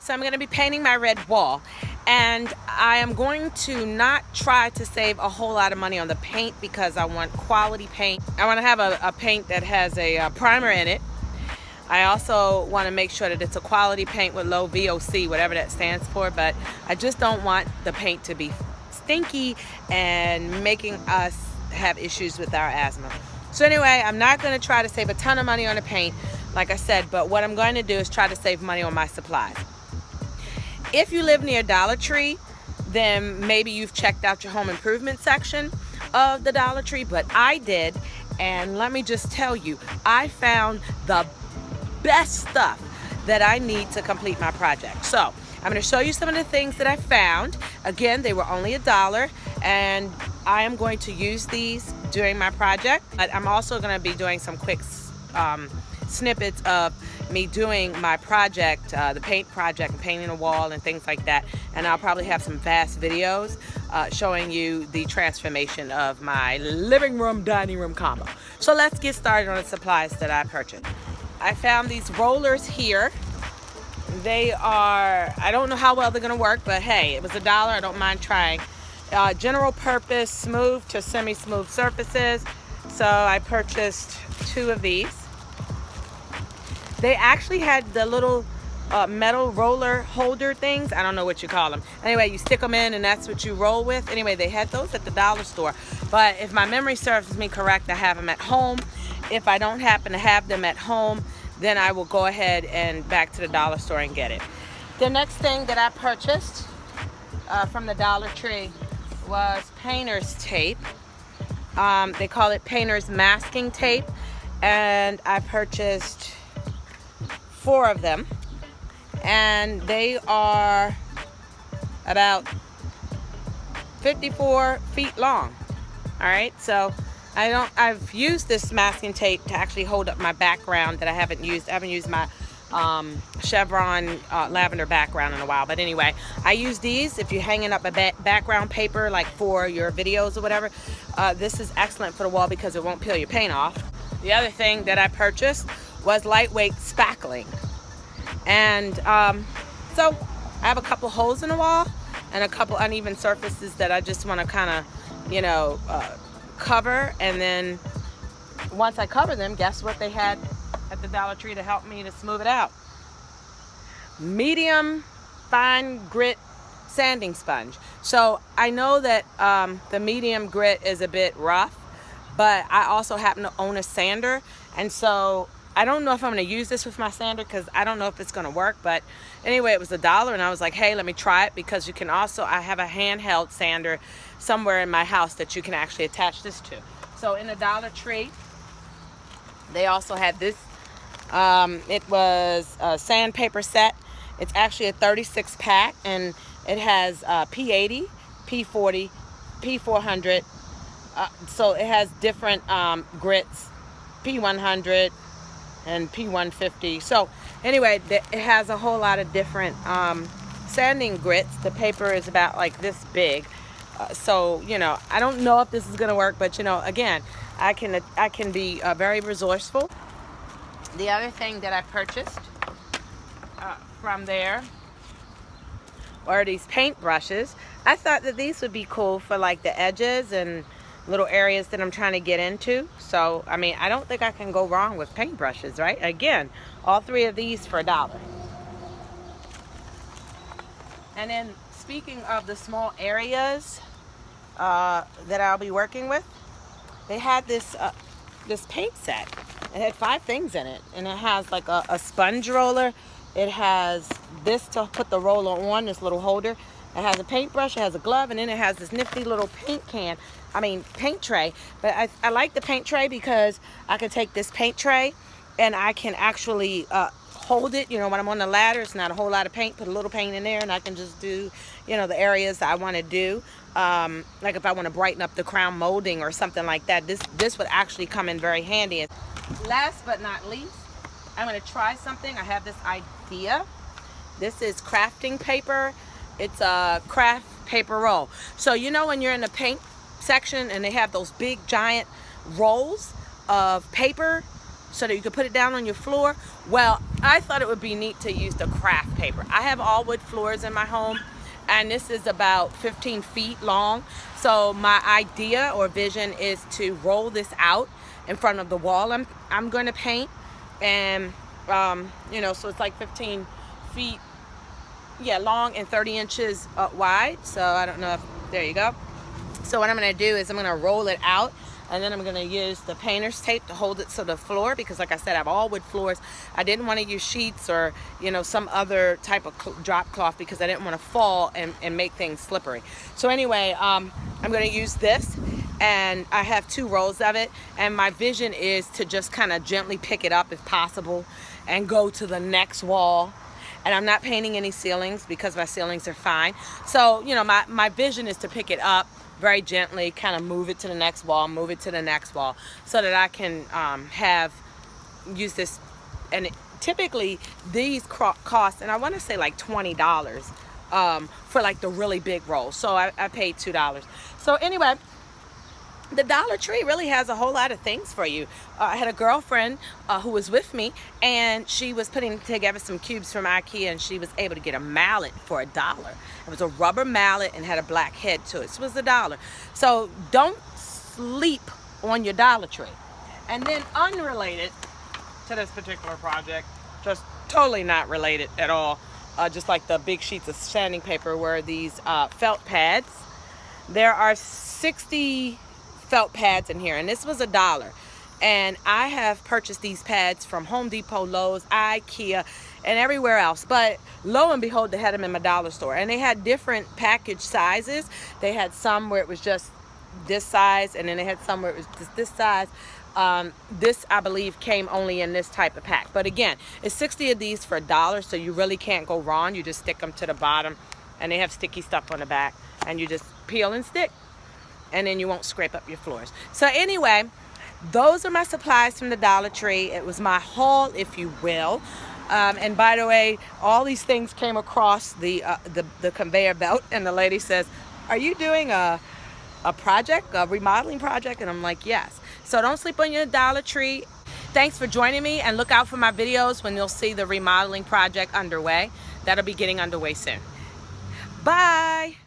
So I'm going to be painting my red wall, and I am going to not try to save a whole lot of money on the paint because I want quality paint. I want to have a paint that has a primer in it. I also want to make sure that it's a quality paint with low VOC, whatever that stands for, but I just don't want the paint to be stinky and making us have issues with our asthma. So anyway, I'm not going to try to save a ton of money on the paint, like I said, but what I'm going to do is try to save money on my supplies. If you live near Dollar Tree, then maybe you've checked out your home improvement section of the Dollar Tree, but I did, and let me just tell you, I found the best stuff that I need to complete my project. So I'm going to show you some of the things that I found. Again, they were only $1, and I am going to use these during my project. But I'm also going to be doing some quick snippets of me doing my project, the paint project, painting a wall and things like that. And I'll probably have some fast videos showing you the transformation of my living room, dining room combo. So let's get started on the supplies that I purchased. I found these rollers here. They are, I don't know how well they're gonna work, but hey, it was $1, I don't mind trying. General purpose, smooth to semi-smooth surfaces. So I purchased 2 of these. They actually had the little metal roller holder things. I don't know what you call them. Anyway, you stick them in and that's what you roll with. Anyway, they had those at the dollar store. But if my memory serves me correct, I have them at home. If I don't happen to have them at home, then I will go ahead and back to the dollar store and get it. The next thing that I purchased from the Dollar Tree was painter's tape. They call it painter's masking tape. And I purchased 4 of them, and they are about 54 feet long. All right, so I've used this masking tape to actually hold up my background that I haven't used. I haven't used my chevron lavender background in a while, but anyway, I use these if you're hanging up a background paper like for your videos or whatever. This is excellent for the wall because it won't peel your paint off. The other thing that I purchased was lightweight spackling, and so I have a couple holes in the wall and a couple uneven surfaces that I just want to kind of cover, and then once I cover them, guess what they had at the Dollar Tree to help me to smooth it out? Medium fine grit sanding sponge. So I know that the medium grit is a bit rough, but I also happen to own a sander, and so I don't know if I'm going to use this with my sander because I don't know if it's going to work. But anyway, it was $1, and I was like, hey, let me try it, because you can also, I have a handheld sander somewhere in my house that you can actually attach this to. So in the Dollar Tree, they also had this. It was a sandpaper set. It's actually a 36 pack, and it has P80, P40, P400. So it has different grits, P100 and P150. So anyway, it has a whole lot of different sanding grits. The paper is about like this big. So, I don't know if this is going to work, but, again, I can be very resourceful. The other thing that I purchased from there are these paint brushes. I thought that these would be cool for like the edges and little areas that I'm trying to get into. So, I mean, I don't think I can go wrong with paint brushes, right? Again, all 3 of these for $1. And then, speaking of the small areas that I'll be working with, they had this paint set. It had 5 things in it, and it has like a sponge roller. It has this to put the roller on, this little holder. It has a paintbrush, it has a glove, and then it has this nifty little paint tray. But I like the paint tray because I can take this paint tray and I can actually hold it. When I'm on the ladder, it's not a whole lot of paint. Put a little paint in there, and I can just do, the areas that I want to do. Like if I want to brighten up the crown molding or something like that, this would actually come in very handy. Last but not least, I'm going to try something. I have this idea. This is crafting paper. It's a craft paper roll. So when you're in the paint section and they have those big giant rolls of paper so that you can put it down on your floor, well, I thought it would be neat to use the craft paper. I have all wood floors in my home, and this is about 15 feet long. So my idea or vision is to roll this out in front of the wall I'm going to paint, and you know, so it's like 15 feet, yeah, long and 30 inches wide. So I don't know if, there you go. So what I'm going to do is I'm going to roll it out, and then I'm going to use the painter's tape to hold it to the floor, because like I said, I have all wood floors. I didn't want to use sheets or, you know, some other type of drop cloth, because I didn't want to fall and make things slippery. So anyway, I'm going to use this, and I have 2 rolls of it, and my vision is to just kind of gently pick it up if possible and go to the next wall. And I'm not painting any ceilings because my ceilings are fine. So, you know, my vision is to pick it up very gently, kind of move it to the next wall, move it to the next wall, so that I can use this. And typically these cost, and I want to say like $20 for like the really big roll. So I paid $2. So anyway, the Dollar Tree really has a whole lot of things for you. I had a girlfriend who was with me, and she was putting together some cubes from IKEA, and she was able to get a mallet for $1. It was a rubber mallet and had a black head to it. So it was $1. So don't sleep on your Dollar Tree. And then unrelated to this particular project, just totally not related at all, just like the big sheets of sanding paper, were these felt pads. There are 60 felt pads in here, and this was $1. And I have purchased these pads from Home Depot, Lowe's, IKEA, and everywhere else. But lo and behold, they had them in my dollar store, and they had different package sizes. They had some where it was just this size, and then they had some where it was just this size. This, I believe, came only in this type of pack. But again, it's 60 of these for $1, so you really can't go wrong. You just stick them to the bottom, and they have sticky stuff on the back, and you just peel and stick, and then you won't scrape up your floors. So anyway, those are my supplies from the Dollar Tree. It was my haul, if you will. And by the way, all these things came across the conveyor belt, and the lady says, "Are you doing a project, a remodeling project?" And I'm like, yes. So don't sleep on your Dollar Tree. Thanks for joining me, and look out for my videos when you'll see the remodeling project underway. That'll be getting underway soon. Bye.